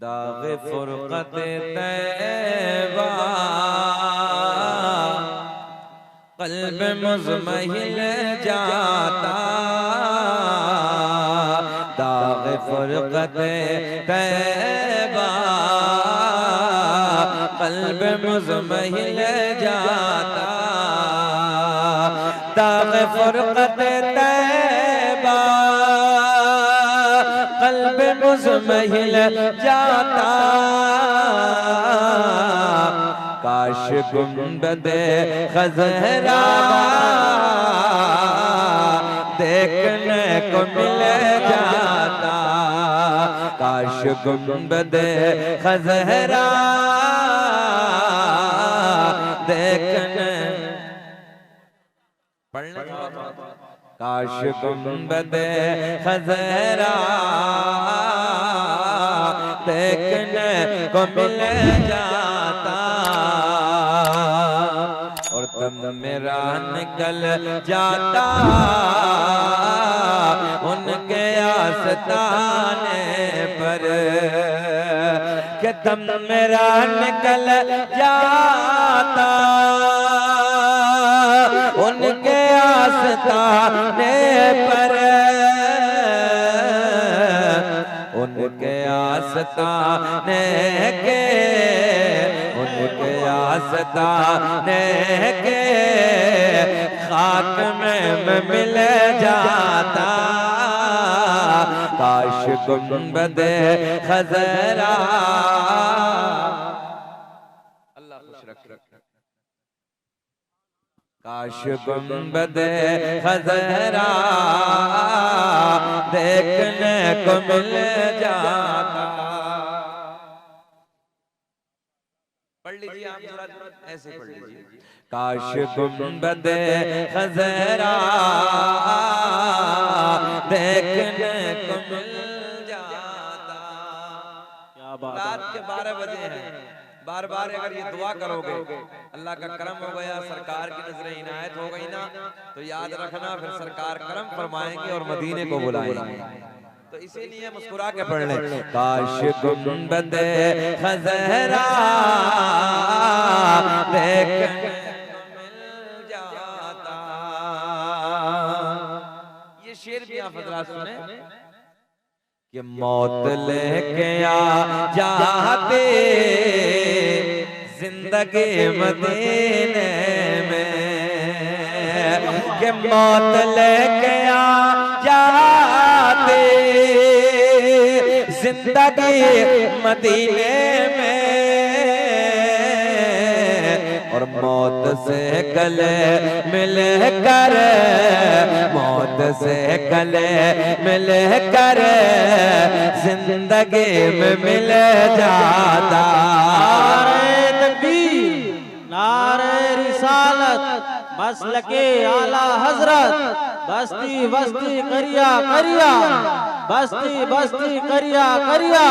दाग़े फुरक़त तैबा क़ल्ब मुज़महिल जाता, दाग़े फुरक़त तैबा क़ल्ब मुज़महिल जाता, दाग़े फुरक़त तैबा क़ल्ब मुज़महिल जाता। काश गुंबदे ख़ज़रा देखने को मिल जाता, काश गुंबदे ख़ज़रा देखने काश गुंबदे ख़ज़रा देखने को मिल जाता, और तब मेरा निकल जाता उनके आस्ताने पर, कि तब मेरा निकल जाता उनके आस्ताने पर, उनके आस्ताने के, उनके आस्ताने के खाक में मिल जाता। काश गुंबदे ख़ज़रा, अल्लाह खुश रखे, काश गुंबदे ख़ज़रा देखने को मिल जाता। पढ़ लीजिए आप जरा, ऐसे पढ़ लीजिए, काश गुंबदे ख़ज़रा देखने को मिल जाता। रात के 12 बजे हैं, बार बार अगर ये दुआ करोगे, अल्लाह का करम हो गया, सरकार की नजर इनायत हो गई ना, तो याद रखना फिर सरकार करम फरमाएंगे और मदीने को बुलाएंगे। तो इसीलिए मुस्कुरा के पढ़ लें, काश गुंबदे ख़ज़रा देखने को मिल जाता। ये शेर भी आप हज़रात सुने कि मौत लेके आ जाते जिंदगी मदीने में, कि मौत लेके आ जाते जिंदगी मदीने में, और मौत से गले मिल कर, मौत से गले मिल कर जिंदगी में मिल जाता। नारे तकबीर, नारे रिसालत, मसलके आला हजरत, बस्ती बस्ती करिया करिया, बस्ती बस्ती करिया करिया,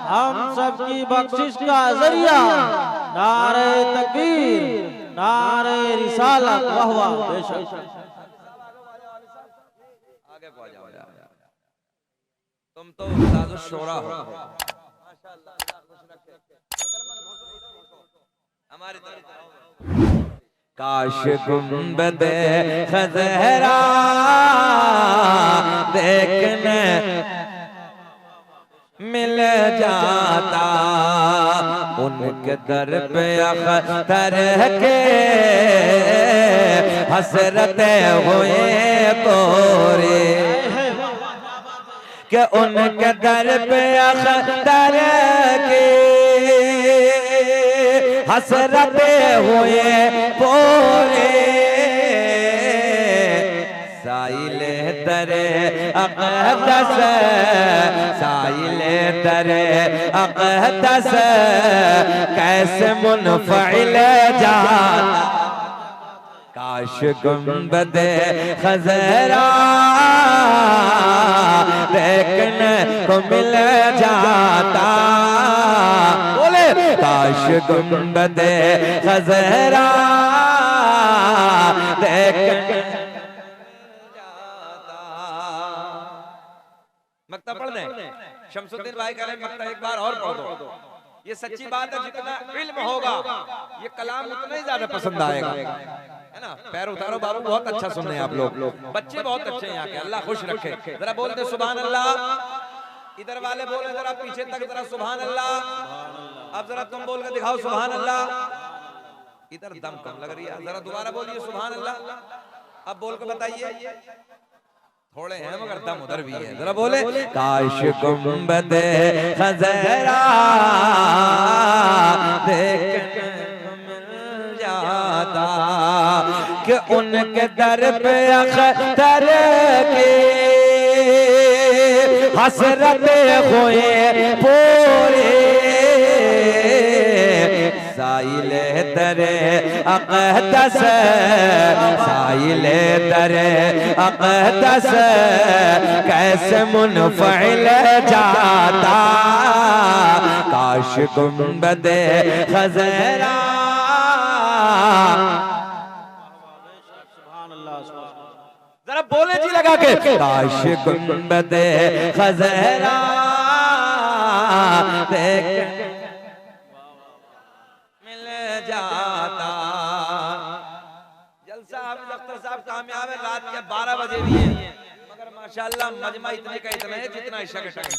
हम सबकी बख्शिश का जरिया। नारे तकबीर, नारे रिसालत, वाह वाह, बेशक। आगे को आ जाओ यार, तुम तो उस्ताद शोरा हो, माशाअल्लाह, अल्लाह खुश रखे, हमारी तरफ। काश गुंबदे ख़ज़रा देखने मिल जाता, उनके दर पे अख्तर के हसरते हुए कोरे, कि उनके दर पे अख्तर के हसरते हुए पूरे, साइले तरे अक़दस, साइले तरे अक़दस कैसे मुनफ़इल जाता। काश गुंबदे ख़ज़रा देखने को मिल जाता, बोले काश गुंबदे ख़ज़रा देखने जाता। मक्ता पढ़ लें। शमसुद्दीन भाई कह रहे मक्ता एक बार और पढ़ दो। ये सच्ची बात है, जितना इल्म होगा ये कलाम उतना ही ज्यादा पसंद आएगा, है ना। पैर उतारो बाबू, बहुत अच्छा सुन रहे हैं आप लोग, बच्चे बहुत अच्छे हैं यहाँ के, अल्लाह खुश रखे। जरा बोलते सुभान अल्लाह। इधर वाले बोले जरा पीछे तक जरा सुभान अल्लाह। अब जरा तुम बोल के दिखाओ सुभान अल्लाह। इधर दम कम लग रही है, जरा दोबारा बोलिए सुभान अल्लाह। अब बोल के बताइए, थोड़े हैं मगर दम उधर भी है, जरा बोले। काश गुंबद खज़रा देखने को मिल जाता कि उनके दर पे अख्तर के हसरत हुए पूरे साइले दरे अक़दस, साइले दरे अक़दस कैसे मुनफ़इल जाता काश गुंबद खज़रा। जरा बोले जी लगा के, काश गुंबद खज़रा देख जाता। जलसा हाफिज अख्तर साहब कामयाब है, रात के 12 बजे भी है मगर माशाल्लाह मजमा इतने का इतना है जितना इशा का टाइम।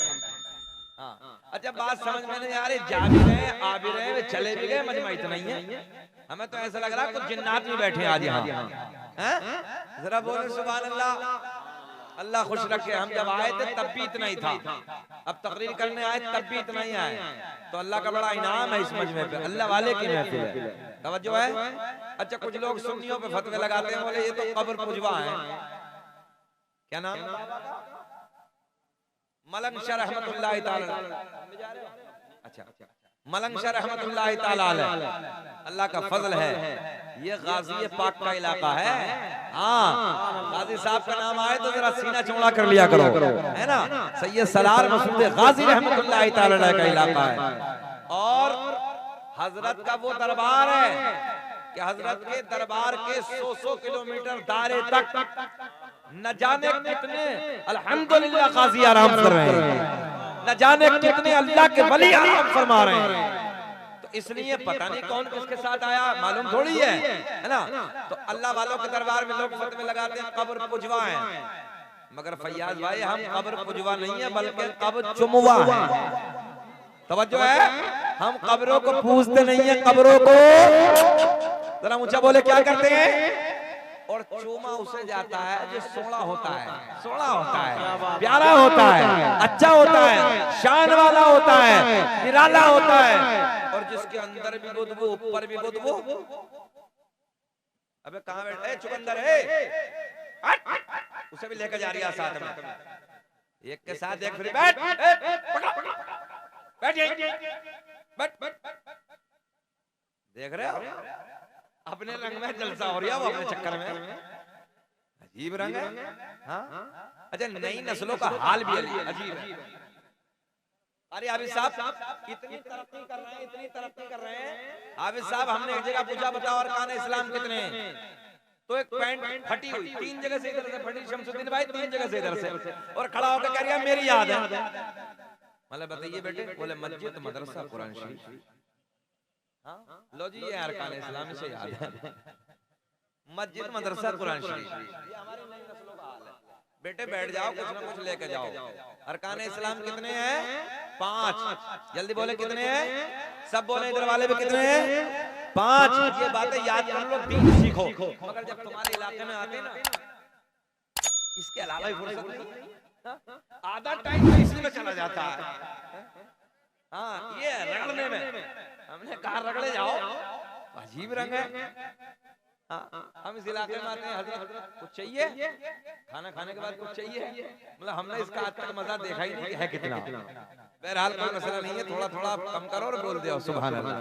हाँ अच्छा, बात समझ में नहीं आ रही, जा भी रहे आ भी रहे चले भी गए, मजमा इतना ही है। हमें तो ऐसा लग रहा है कुछ जिन्नात भी बैठे आज यहाँ। जरा बोले सुभान अल्लाह। अल्लाह खुश रखे। हम जब आए थे तब भी इतना ही था, अब तकरीर करने आए तब भी इतना ही आए, तो अल्लाह का बड़ा इनाम है इस मजमे पे, अल्लाह वाले की महफिल है। तवज्जो है। अच्छा कुछ लोग सुन्नियों पे फतवे लगाते हैं, बोले ये तो कब्र पुजवा है। क्या नाम? मलंग शाह रहमतुल्लाह ताला। अच्छा मलंग शाह रहमतुल्लाह ताला अल्लाह का फजल है, ये गाजी पाक का इलाका है। हाँ गाजी साहब का नाम आए तो जरा सीना चौड़ा कर लिया करो, है ना। सैयद सलार मसूद गाजी रहमतुल्लाह ताला का इलाका है। और हजरत का वो दरबार है कि हजरत के दरबार के 100 किलोमीटर दायरे तक न जाने कितने अल्हम्दुलिल्लाह गाजी आराम कर रहे हैं, न जाने कितने अल्लाह के वली आराम फरमा रहे हैं। तो इसलिए पता नहीं कौन किसके साथ आया, मालूम थोड़ी है ना। तो अल्लाह वालों के दरबार में लोग फतवे लगाते हैं कब्र पुजवा है, मगर फैयाज भाई हम कब्र पुजवा नहीं है बल्कि कब्र चुमवा है। तवज्जो है, हम कब्रों को पूजते नहीं है, कब्रों को जरा ऊंचा बोले क्या करते हैं। और चूमा उसे जाता है जो सोना होता है, सोना होता है, प्यारा होता है, अच्छा होता है, शान वाला होता है, निराला होता है, और जिसके अंदर भी बुदबू ऊपर भी बुदबू। अबे कहाँ बैठे चुकंदर है, उसे भी लेकर जा रही है साथ में, एक के साथ एक फ्री। बैठ बैठ, देख रहे हो अपने रंग में जलसा हो रहा है, वो अपने चक्कर में अजीब रंग है। हाँ अच्छा नई नस्लों का हाल भी अजीब है। अरे हाफिज साहब इतनी तरक्की कर रहे हैं, इतनी तरक्की कर रहे हैं। हाफिज साहब हमने एक जगह पूछा बताओ अरकान इस्लाम कितने हैं, तो एक पैंट फटी हुई 3 जगह से इधर से फटी, शमसुद्दीन भाई 3 जगह से इधर से, और खड़ा होकर कह रहा मेरी याद है। मतलब बताइए बेटे, बोले मस्जिद मदरसा कुरान शरीफ। लो जी ये अरकान इस्लाम से याद है, मस्जिद मदरसा कुरान शरीफ, ये हमारे नई नस्लों का हाल है। बेटे बैठ जाओ, कुछ ना कुछ लेके जाओ। अरकान इस्लाम कितने हैं? 5। जल्दी बोले कितने हैं, सब बोले, इधर वाले भी कितने हैं? 5। ये बातें याद कर लो, दीन सीखो, मगर जब तुम्हारे इलाके में आते ना इसके अलावा ही फुर्सत नहीं, आधा टाइम तो इसी में चला जाता है। हाँ ये रगड़ने में, हमने कहा रगड़े जाओ, अजीब रंग है। हम इस इलाके में आते हैं, हजरत कुछ चाहिए, खाना खाने के बाद कुछ चाहिए, मतलब हमने इसका आज तक मजा देखा ही नहीं है कितना। बहरहाल कोई मसला नहीं है, थोड़ा थोड़ा कम करो और बोल दो सुभान अल्लाह।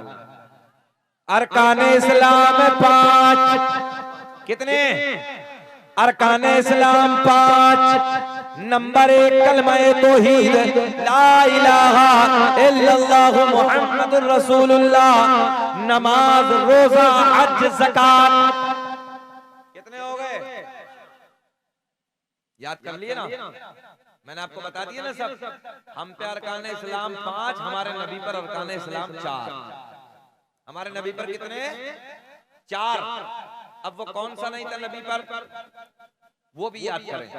अरकान इस्लाम 5 कितने? अरकान इस्लाम 5। नंबर 1 कलमा-ए तौहीद ला इलाहा इल्लल्लाहु मुहम्मदुर रसूलुल्लाह, नमाज रोजा हज ज़कात। कितने हो गए? याद कर लिए ना, मैंने आपको बता दिया ना सब, हम पे अरकान इस्लाम 5, हमारे नबी पर अरकान इस्लाम 4। हमारे नबी पर कितने? 4। अब वो कौन सा नहीं था नबी पर, वो भी याद करें।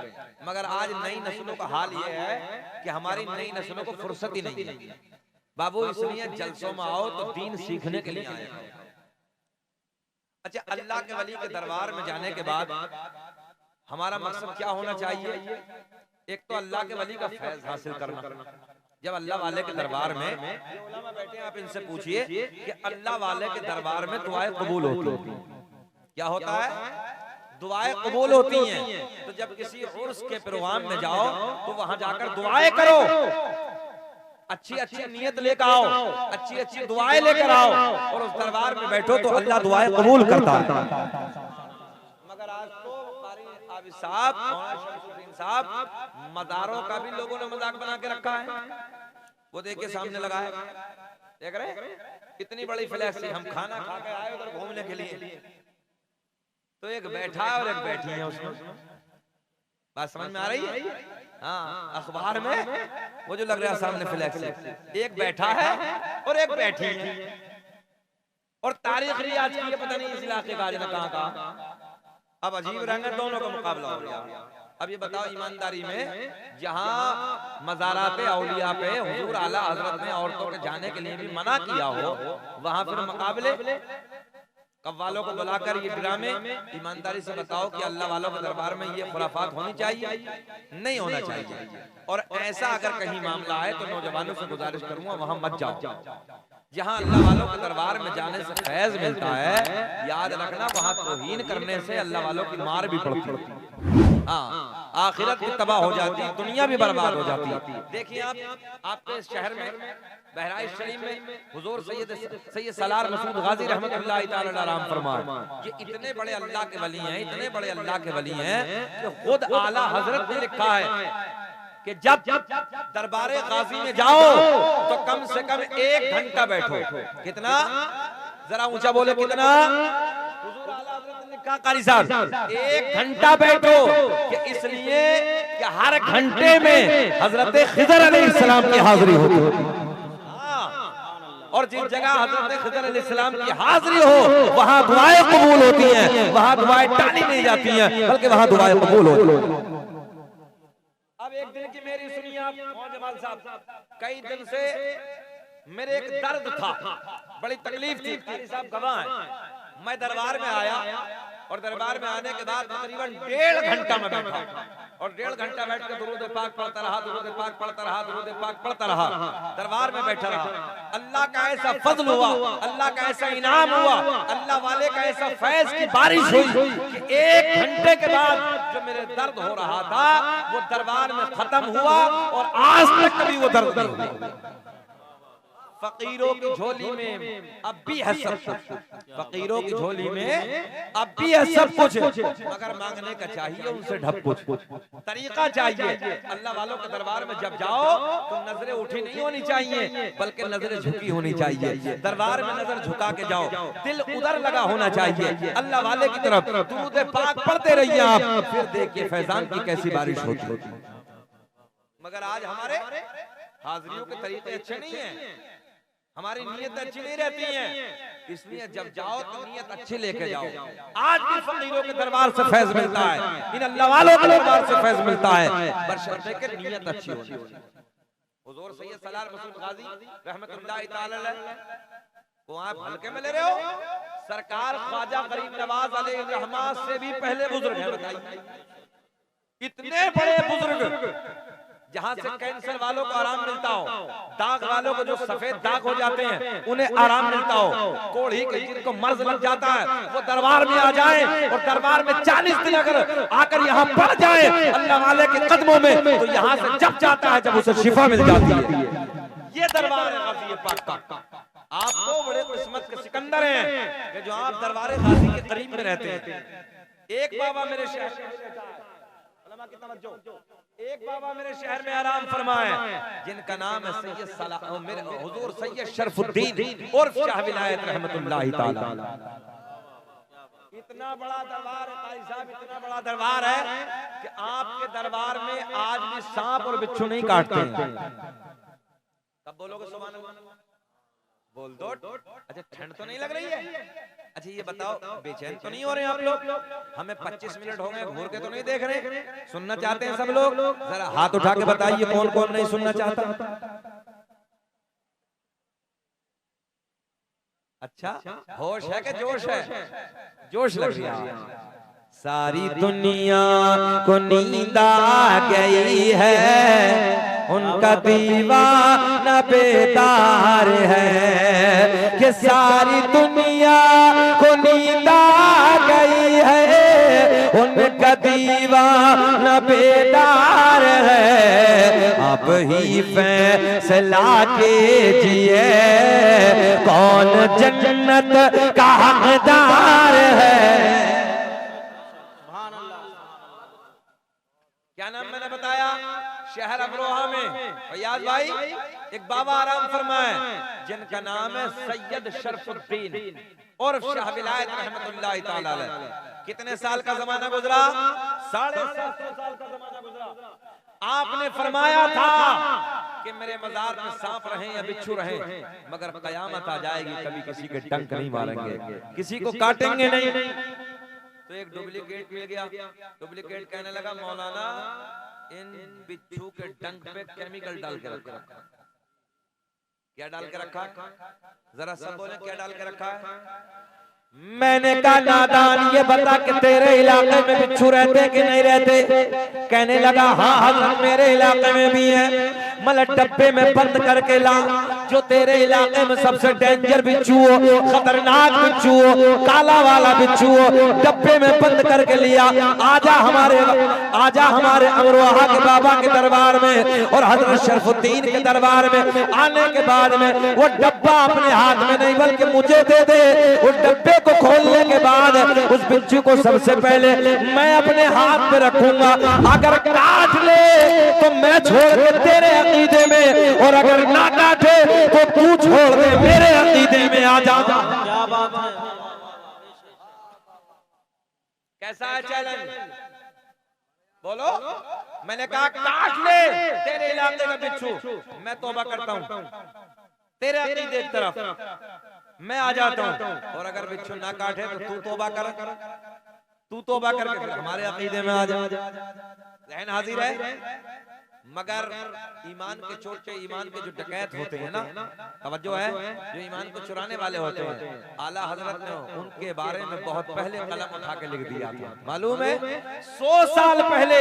मगर आज नई नस्लों का हाल ये है कि हमारी नई नस्लों को फुर्सत ही नहीं है। बाबू इसलिए जलसों में आओ तो दीन सीखने के लिए आए। अच्छा, अल्लाह के वली के दरबार में जाने के बाद हमारा मकसद क्या होना चाहिए? एक तो अल्लाह के वली का फैज हासिल करना। जब अल्लाह वाले के दरबार में उलमा बैठे हैं, आप इनसे पूछिए कि अल्लाह वाले के दरबार में दुआएं कबूल होती हैं। क्या होता है? दुआएं कबूल होती हैं। तो जब किसी उर्स के प्रोग्राम में जाओ तो वहां जाकर दुआएं करो, अच्छी अच्छी नियत लेकर आओ, अच्छी अच्छी दुआएं लेकर आओ और उस दरबार में बैठो तो अल्लाह दुआएं कबूल करता है। मगर आज तो साहब मदारों का भी लोगों ने मजाक बना के रखा है। वो देखिए सामने लगा है, देख रहे? इतनी बड़ी फ्लैक्स, हम खाना खा के आए उधर घूमने के लिए, तो एक बैठा है और एक बैठी है उसमें। बात समझ में आ रही है? हाँ, अखबार में वो जो लग रहा है सामने फ्लैक्स, एक बैठा है और एक बैठी है। और तारीख रियाज की पता नहीं इस इलाके का कहाँ। अब अजीब रंग है, दोनों का मुकाबला हो गया। अब ये बताओ ईमानदारी में, जहां मज़ारात औलिया पे हुजूर आला हजरत ने औरतों के जाने के लिए भी मना किया हो, वहां फिर मुकाबले कव्वालों को बुलाकर ये ड्रामे। ईमानदारी से बताओ कि अल्लाह वालों के दरबार में ये खुराफात होनी चाहिए? नहीं होना चाहिए। और ऐसा अगर कहीं मामला है तो नौजवानों से गुजारिश करूंगा वहां मत जाओ। जहां अल्लाह वालों के दरबार में जाने से फैज मिलता है, याद रखना वहां तौहीन करने से अल्लाह वालों की मार भी पड़ती है। हाँ, आखिरत भी तबाह हो जाती है, दुनिया भी बर्बाद हो जाती है। देखिए आपके शहर में बहराइच शरीफ में हुजूर सैयद सलार मसूद गाजी रहमतुल्लाह तआला अलैह फरमाए, ये इतने बड़े अल्लाह के वली हैं, इतने बड़े अल्लाह के वली हैं कि खुद आला हजरत ने लिखा है कि जब दरबारे गाजी में जाओ तो कम से कम 1 घंटा बैठो। कितना? जरा ऊंचा बोले, कितना? हुजूर आला हजरत ने लिखा कारी साहब 1 घंटा बैठो, कि इसलिए कि हर घंटे में हजरत खिजर अलैहिस्सलाम की हाजिरी होती है। और जिस जगह हजरत खिजर अलैहिस्सलाम की हाजिरी हो वहां दुआएं कबूल होती हैं, वहां दुआएं टाली नहीं जाती हैं, बल्कि वहां दुआएं कबूल होती हैं। अब एक दिन की मेरी सुनिए आप जमाल साहब, कई दिन से मेरे एक दर्द था, बड़ी तकलीफ थी। कारी साहब गवाह हैं। मैं दरबार में आया और दरबार में आने के बाद तकरीबन 1.5 घंटा में बैठा और 1.5 घंटा बैठ कर दुरूद पाक पढ़ता रहा, दुरूद पाक पढ़ता रहा, दुरूद पाक पढ़ता रहा, दरबार में बैठा रहा। अल्लाह का ऐसा फजल हुआ, अल्लाह का ऐसा इनाम हुआ, अल्लाह वाले का ऐसा फैज की बारिश हुई कि 1 घंटे के बाद जो मेरे दर्द हो रहा था वो दरबार में खत्म हुआ और आज तक कभी वो दर्द नहीं हुआ। फकीरों की झोली में अब भी है सब कुछ, फकीरों की झोली में अब भी है सब कुछ, मगर मांगने का चाहिए उनसे ढप कुछ, तरीका चाहिए। अल्लाह वालों के दरबार में जब जाओ तो नजरें उठी नहीं होनी चाहिए, बल्कि नजरें झुकी होनी चाहिए। दरबार में नजर झुका के जाओ, दिल उधर लगा होना चाहिए अल्लाह वाले की तरफ। दुरूद पाक पढ़ते रहिए आप, फिर देखिए फैजान की कैसी बारिश होती। मगर आज हमारे हाजिरियों के तरीके अच्छे नहीं है, हमारी नीयत अच्छी नहीं रहती है, इसलिए जब जाओ तो नीयत अच्छी लेके जाओ। आज भी फकीरों के दरबार से फैज मिलता है, इन अल्लाह वालों के दरबार से फैज मिलता है, बशर्ते कि नीयत अच्छी हो। हुजूर सैयद सलार मसूद गाजी रहमतुल्लाह तआला अलैह को आप हल्के में ले रहे हो? सरकार ख्वाजा गरीब नवाज अलैहि रहमत से भी पहले बुजुर्ग हैं। बताइए, इतने बड़े बुजुर्ग जहां से कैंसर वालों को आराम मिलता हो, दाग वालों को जो सफेद दाग हो जाते हैं उन्हें आराम मिलता हो, कोढ़ी के जिनको मर्ज लग जाता है वो दरबार में आ जाए और दरबार में 40 दिन अगर आकर यहाँ पड़ जाए अल्लाह वाले के कदमों में, तो यहाँ से जब जाता है जब उसे शिफा मिल जाती है। ये दरबार है गाजी पाक का। आप तो बड़े किस्मत के सिकंदर हैं कि जो आप दरबार गाजी के करीब में रहते हैं। एक बाबा मेरे शहर एक बाबा मेरे शहर में आराम फरमाए, जिनका नाम है सैयद सलाह मेरे हुजूर सैयद शरफुद्दीन और शाह विलायत रहमतुल्लाह तआला। इतना बड़ा दरबार है भाई साहब, इतना बड़ा दरबार है कि आपके दरबार में आज भी सांप और बिच्छू नहीं काटते हैं। तब बोलोगे सुभान अल्लाह, बोल दो। अच्छा ठंड तो नहीं लग रही है? अच्छा ये बताओ बेचैन तो नहीं हो रहे हैं आप लोग? हमें 25 मिनट हो गए, घूर के तो नहीं देख रहे? सुनना चाहते हैं सब लोग? जरा हाथ उठा के बताइए कौन कौन नहीं सुनना चाहता। अच्छा होश है कि जोश है? जोश लग रहा है। सारी दुनिया को नींद आ गई है, उनका दीवाना बेदार है कि सारी दुनिया को नींद आ गई है, उनका दीवाना बेदार है। अब ही फैसला कीजिए कौन जन्नत का हकदार है। क्या नाम मैंने बताया? शहर अमरोहा में फैयाज भाई एक बाबा आराम फरमाए जिनका नाम है सैयद शरफुद्दीन और शाह विलायत रहमतुल्लाह ताला अलैह। कितने साल का जमाना गुजरा? 750 साल का जमाना गुजरा। आपने फरमाया था कि मेरे मजार में सांप रहे या बिच्छू रहे, मगर कयामत आ जाएगी कभी किसी के डंक नहीं मारेंगे, किसी को काटेंगे नहीं। तो एक डुप्लीकेट मिल गया। डुप्लीकेट कहने लगा मौलाना इन बिच्छू के डंक पे केमिकल डाल के रखा। क्या डाल के रखा? जरा सब बोले क्या डाल के रखा है? मैंने कहा नादान ये बता कि तेरे इलाके में बिच्छू रहते कि नहीं रहते? कहने लगा हाँ हजरत मेरे इलाके में भी है। मतलब डब्बे में बंद करके ला, जो तेरे इलाके में सबसे डेंजर बिच्छू हो, खतरनाक बिच्छू हो, काला वाला बिच्छू हो, डब्बे में बंद करके लिया। आजा हमारे अमरोहा के बाबा के दरबार में और हजरत शरफुद्दीन के दरबार में आने के बाद में वो डब्बा अपने हाथ में नहीं बल्कि मुझे दे दे। उस डब्बे को खोलने के बाद उस बिच्छू को सबसे पहले मैं अपने हाथ में रखूंगा। अगर काट ले तो मैं छोड़ के तेरे अकीदे में, और अगर ना काटे तो तू छोड़ दे मेरे अकीदे में। आ जा। क्या बात है? कैसा है चैलेंज? बोलो। मैंने कहा काट ले तेरे इलाके का बिच्छू, मैं तौबा करता हूं तेरे अकीदे की तरफ मैं आ जाता हूं, और अगर बिच्छू ना काटे तो तू तौबा कर, तू तौबा करके फिर हमारे अकीदे में आ जा। रहन हाजिर है। मगर ईमान के चोट पे ईमान के जो डकैत होते हैं ना, तवज्जो है, जो ईमान को चुराने वाले होते हैं, आला हजरत ने उनके बारे में बहुत पहले कलम उठा के लिख दिया था। मालूम है 100 साल पहले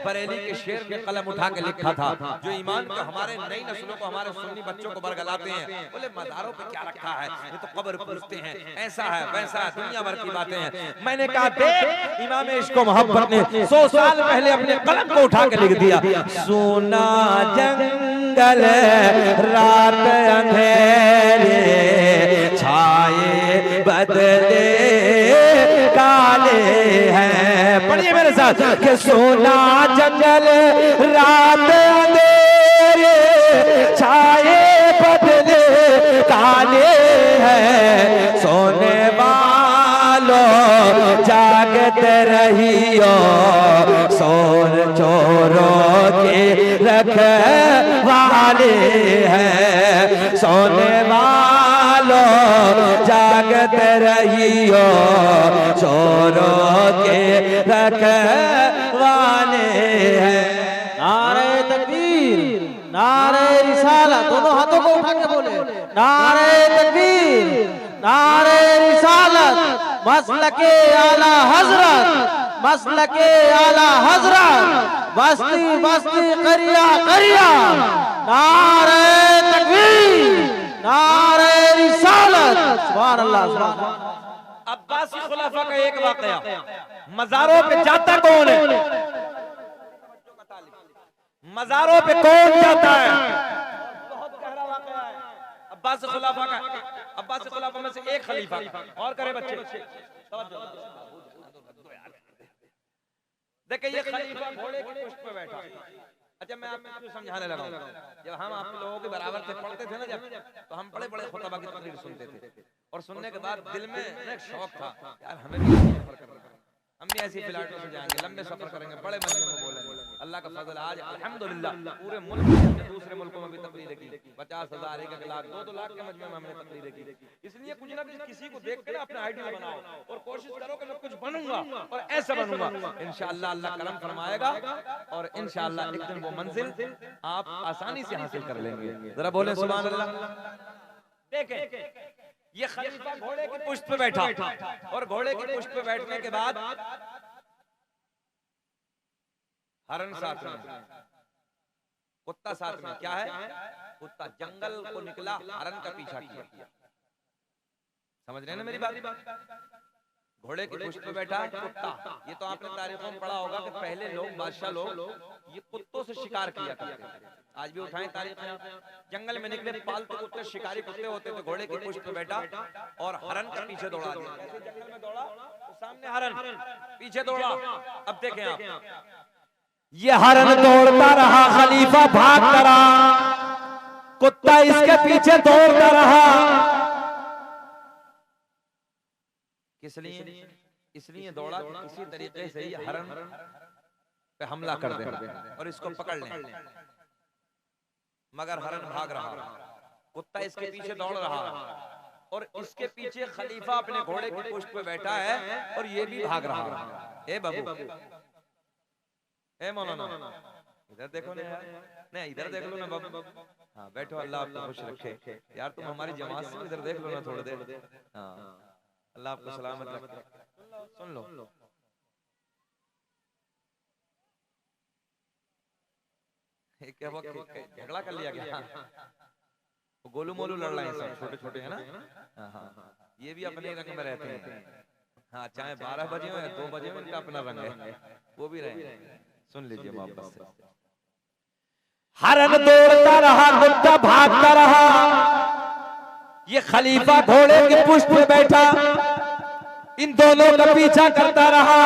बरेली के शेर ने कलम उठा के लिखा था, जो ईमान को हमारे नई नस्लों को, हमारे सुन्नी बच्चों को बरगलाते हैं। बोले मज़ारों पे क्या रखा है, ये तो कब्र पूछते हैं, ऐसा है वैसा है, दुनिया भर की बातें हैं। मैंने कहा देख इमाम इश्क व मोहब्बत ने 100 साल पहले अपने कलम को उठा के लिख दिया। सोना जंगल रात अंधेरे छाए बदले काले हैं। पढ़िए मेरे साथ कि सोना जंगल रात अंधेरे छाए बदले काले हैं। सोने वालों जागते रहियो, सोर चोरों के रखवाले हैं। सोने वालों जागते रहियो, चोरों के रखवाले हैं। नारे तकबीर, नारे रिसालत, दोनों हाथों को उठा के बोले नारे तकबीर, नारे रिसालत, मसलके आला हजरत, मसलके आला हजरत, बस्ती बस्ती करिया करिया। नारे तकबीर, नारे रिसालत, सुभान अल्लाह सुभान अल्लाह। अब्बासी खुलाफा का एक वाकया, मज़ारों पे जाता कौन है? मज़ारों पे कौन जाता है? बहुत गहरा वाकया है अब्बासी खुलाफा का। अब्बासी खुलाफा में से एक खलीफा और करे बच्चे, देखिए ये खलीफा घोड़े की पुष्ट पे बैठा। अच्छा मैं आपको समझाने लगा, जब हम आप लोगों के बराबर से पढ़ते थे ना, जब तो हम बड़े बड़े खुतबा की तकरीर सुनते थे, और सुनने के बाद दिल में एक शौक था, यार हमें भी सफर करना है, हम भी ऐसी फ्लाइटों से जाएंगे, लंबे सफर करेंगे, बड़े मजमे में बोलेंगे। अल्लाह का फजल आज अल्हम्दुलिल्लाह पूरे मुल्क में हमने दूसरे मुल्कों में भी तकरीरें की, 50,000 1 लाख 2-2 लाख के मजमे में हमने तकरीरें की। इसलिए कुछ ना कुछ किसी को देख के ना अपना आइडियल बनाओ और कोशिश करो कि मैं कुछ बनूंगा और ऐसा बनूंगा। इंशाअल्लाह अल्लाह करम फरमाएगा और इंशाअल्लाह एक दिन वो मंजिल आप आसानी से हासिल कर लेंगे। जरा बोले सुभान अल्लाह। देखें ये खलीफा घोड़े की पुष्ट पे बैठा और घोड़े की पुष्ट पे बैठने के बाद हरण साथ में, कुत्ता साथ में। क्या है? कुत्ता जंगल को निकला, हरण का पीछा किया। समझ रहे हैं ना मेरी बात? घोड़े की पुष्ट पे बैठा कुत्ता। ये तो आपने तारीखों में पढ़ा होगा कि पहले लोग, बादशाह लोग ये कुत्तों से शिकार किया करते थे। आज भी उठाएं तारीख में, जंगल में निकले पालतू कुत्ते, शिकारी कुत्ते होते थे। घोड़े की पुष्ट पे बैठा और हरण के पीछे दौड़ा दिया। जैसे जंगल में दौड़ा तो सामने हरण, पीछे दौड़ा। अब देखें आप, ये हरण दौड़ता रहा, खलीफा भागता रहा, कुत्ता इसके पीछे दौड़ता रहा। किस लिए? इसलिए दौड़ा कि किसी तरीके से ये हरण पे हमला कर दे और इसको पकड़ लें। मगर हरण भाग रहा, कुत्ता इसके पीछे दौड़ रहा और इसके पीछे खलीफा अपने घोड़े की पुष्ट पे बैठा है और ये भी भाग रहा। ए बाबू, ए मौलाना, इधर देखो ना यार, नहीं इधर देख लो ना बाबू। हाँ बैठो, अल्लाह आपको खुश रखे। यार तुम हमारी जमात से इधर देख लो ना थोड़ी देर। हाँ अल्लाह आपको सलामत रखे। सुन लो, क्या वो झगड़ा कर लिया गया? वो गोलू मोलू लड़ रहे हैं, सब छोटे छोटे है ना। हाँ, ये भी अपने रंग में रहते हैं। हाँ चाहे 12 बजे हो या 2 बजे हो, इनका अपना रंग है, वो भी रहेंगे। सुन लीजिए वापस से। हरण दौड़ता रहा, कुत्ता भागता रहा, ये खलीफा घोड़े की पुष्ट पे बैठा इन दोनों का पीछा करता रहा।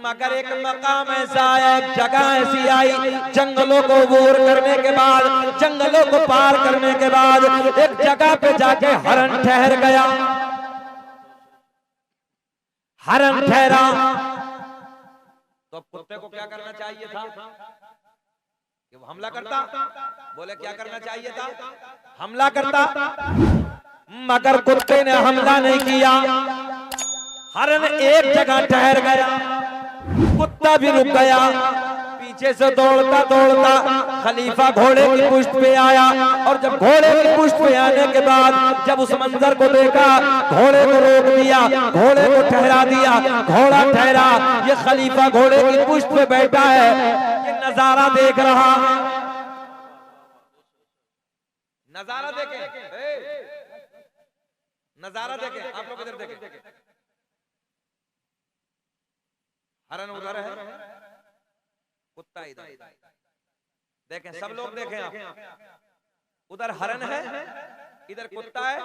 मगर एक मकाम ऐसा आया, एक जगह ऐसी आई, जंगलों को अबूर करने के बाद, जंगलों को पार करने के बाद एक जगह पे जाके हरण ठहर गया। हरण ठहरा तो कुत्ते को क्या करना चाहिए था? कि वो हमला करता। बोले क्या करना चाहिए था? हमला करता। मगर कुत्ते ने हमला नहीं किया। हरण एक जगह ठहर गया, कुत्ता भी रुक गया। पीछे से दौड़ता दौड़ता खलीफा घोड़े की पुष्ट पे आया और जब घोड़े की पुष्ट पे आने के बाद जब उस मंजर को देखा, घोड़े को रोक दिया, घोड़े को ठहरा दिया, घोड़ा ठहरा। ये खलीफा घोड़े की पुष्ट पे बैठा है, ये नजारा देख रहा है। नजारा देखें, नजारा देखें, आप लोग इधर देखें। हरण उधर है, कुत्ता इधर। देखें सब लोग देखें आप, उधर हरण है, इधर कुत्ता है,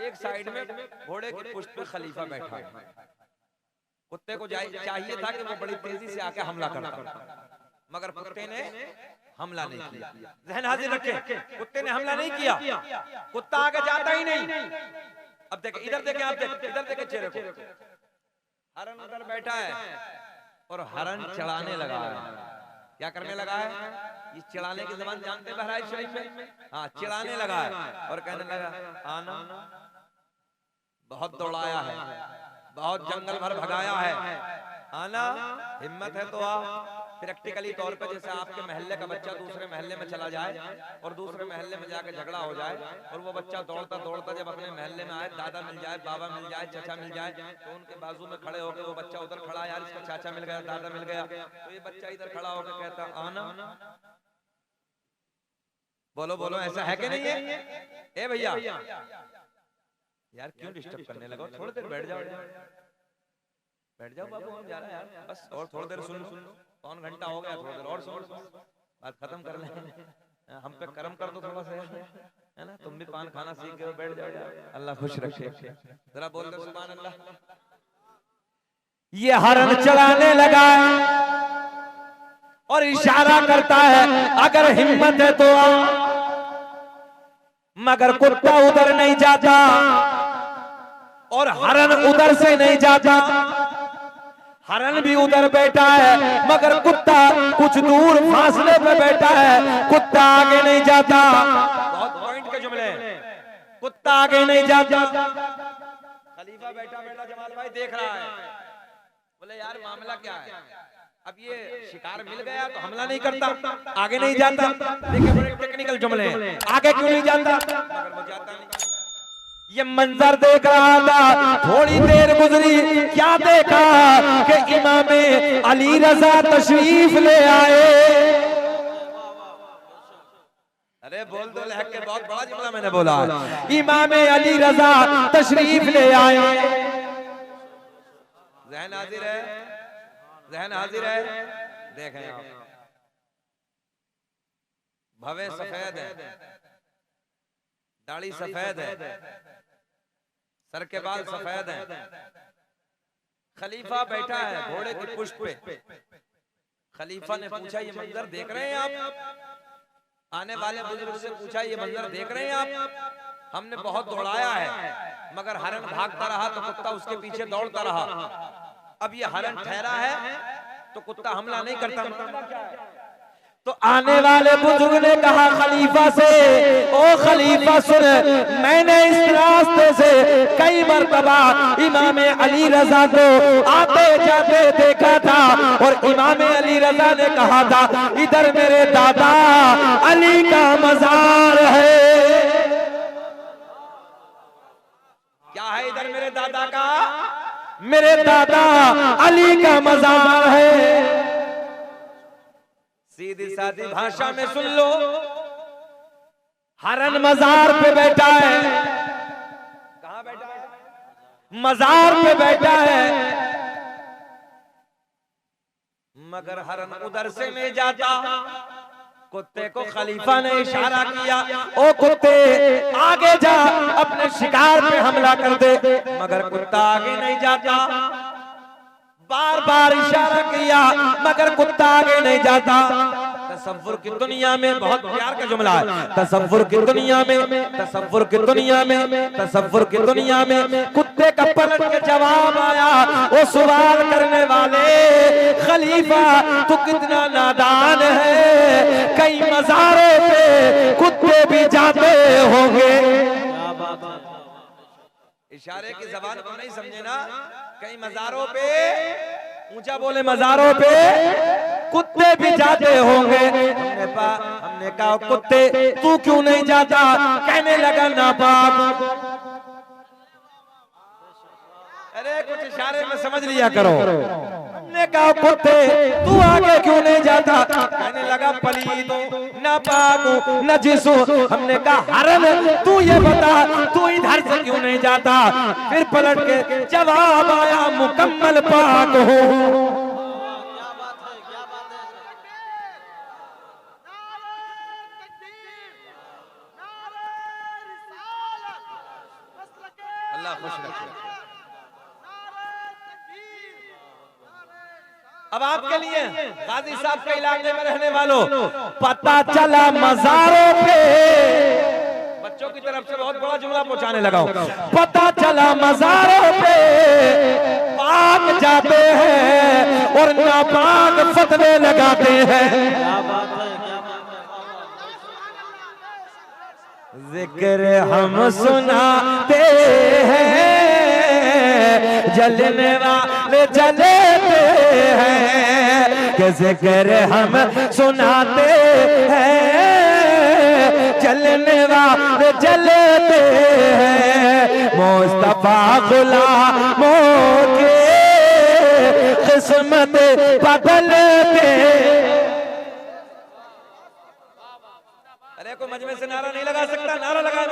एक साइड में घोड़े की पुष्ट पे खलीफा बैठा है। कुत्ते को चाहिए था कि वो बड़ी तेजी से आके हमला करता, मगर कुत्ते ने हमला नहीं किया। ज़हन हाजिर रखें, कुत्ते ने हमला नहीं किया, कुत्ता आगे जाता ही नहीं। अब देखें, इधर देखें आप, इधर देखें चेहरे को। हरण उधर बैठा है और हरण चढ़ाने लगा है। क्या करने लगा है? ये चिढ़ाने की ज़बान जानते हैं बहराइच शरीफ में? हाँ, चिढ़ाने लगा है और कहने लगा आना, बहुत दौड़ाया है, बहुत जंगल भर भगाया है, आना, हिम्मत है तो आ। प्रैक्टिकली तौर पे जैसे आपके महल्ले का बच्चा दूसरे महल्ले में चला जाए और दूसरे महल्ले में जाके झगड़ा हो जाए और वो बच्चा दौड़ता दौड़ता जब अपने महल्ले में आए, दादा मिल जाए, बाबा मिल जाए, चाचा मिल जाए, तो उनके बाजू में खड़े होकर वो बच्चा उधर खड़ा, यार इसका चाचा मिल गया, दादा मिल गया, तो ये बच्चा इधर खड़ा होकर कहता आना। बोलो बोलो, ऐसा है कि नहीं है? ए भैया यार क्यों डिस्टर्ब करने लगा? थोड़ी देर बैठ जाओ, बैठ जाओ बाबू, हम जा रहे हैं यार, बस और थोड़ी देर सुन लो। कौन घंटा हो गया, थोड़ी देर और सुन लो, बात खत्म कर लेंगे। हम पे कर्म कर दो थोड़ा सा, है ना? तुम भी पान खाना सीख गए, बैठ जाओ यार, अल्लाह खुश रखे। जरा बोल दो सुभान अल्लाह। ये हरण चलाने लगा और इशारा करता है अगर हिम्मत है तो आ। मगर कुत्ता उधर नहीं जाता और हरन उधर से नहीं जाता। हरन भी उधर बैठा है मगर कुत्ता कुछ दूर फासले पे बैठा है, कुत्ता आगे नहीं जाता। बहुत पॉइंट के जुमले हैं। कुत्ता आगे नहीं जाता। खलीफा बैठा बैठा जमाल भाई देख रहा है, बोले यार मामला क्या है, अब ये शिकार मिल गया तो हमला नहीं करता, आगे नहीं जाता। देखिए बड़े टेक्निकल जुमले हैं, आगे क्यों नहीं जाता, मगर वो जाता नहीं। ये मंजर देख रहा था, थोड़ी देर गुजरी, क्या देखा कि इमामे अली रजा तशरीफ ले आए। अरे बोल दो लहक के, बहुत बड़ा जुमला मैंने बोला। इमामे अली रजा तशरीफ ले आए। ज़हन हाजिर है, ज़हन हाजिर है। देखें आप, भवे सफेद है, दाढ़ी सफेद है, सर के बाल सफेद हैं। खलीफा बैठा है घोड़े की पुष्ट पे। खलीफा ने पूछा ये मंजर देख रहे हैं आप? आने वाले बुजुर्ग से पूछा ये मंजर देख रहे हैं आप? हमने बहुत दौड़ाया है मगर हरन भागता रहा तो कुत्ता उसके पीछे दौड़ता रहा। अब ये हरन ठहरा है तो कुत्ता हमला नहीं करता। तो आने वाले बुजुर्ग ने कहा खलीफा से, ओ खलीफा सुन, मैंने इस रास्ते से कई मरतबा इमामे अली रजा को आते जाते देखा था और इमामे अली रजा ने कहा था इधर मेरे दादा अली का मजार है। क्या है इधर मेरे दादा का? मेरे दादा अली का मजार है। सीधी सादी भाषा में सुन लो, हरन मजार पे बैठा है। कहां बैठा है? मजार पे बैठा है मगर हरन उधर से नहीं जाता। कुत्ते को खलीफा ने इशारा किया, ओ कुत्ते आगे जा, अपने शिकार पे हमला कर दे, मगर कुत्ता आगे नहीं जाता। बार बार इशारा किया मगर कुत्ता आगे नहीं जाता। तसव्वुर की दुनिया में बहुत प्यार का जुमला है। तसव्वुर की दुनिया में, तसव्वुर की दुनिया में, तसव्वुर की दुनिया में कुत्ते का पलट के जवाब आया। वो सवाल करने वाले, खलीफा तू कितना नादान है, कई मज़ारों पे कुत्ते भी जाते होंगे। इशारे की जबान को नहीं समझे ना? कई मज़ारों पे, ऊंचा बोले, मज़ारों पे कुत्ते भी जाते होंगे। हमने कहा कुत्ते तू क्यों नहीं जाता? कहने लगा नापाक। अरे कुछ इशारे में समझ लिया करो। हमने कहा कुत्ते तू आगे क्यों नहीं जाता? कहने लगा पलीद नापाक नजिस। हमने कहा हरन तू ये बता तू इधर से क्यों नहीं जाता? फिर पलट के जवाब आया मुकम्मल पाक हो। अल्लाह खुश रखे। अब आपके लिए गाजी साहब के इलाके में रहने वालों, पता चला मज़ारों पे, बच्चों की तरफ से बहुत बड़ा जुमला पहुंचाने लगा हूं। पता चला मज़ारों पे पाक जाते हैं और नापाक फतवे लगाते हैं। जिक्र हम सुनाते हैं, जलने वाले जलते हैं, कि जिक्र हम सुनाते हैं, जलने वाले जलते हैं। मुस्तफा गुलामों के किस्मत बदलते। अरे कोई मजमे से नारा नहीं लगा सकता? नारा लगा।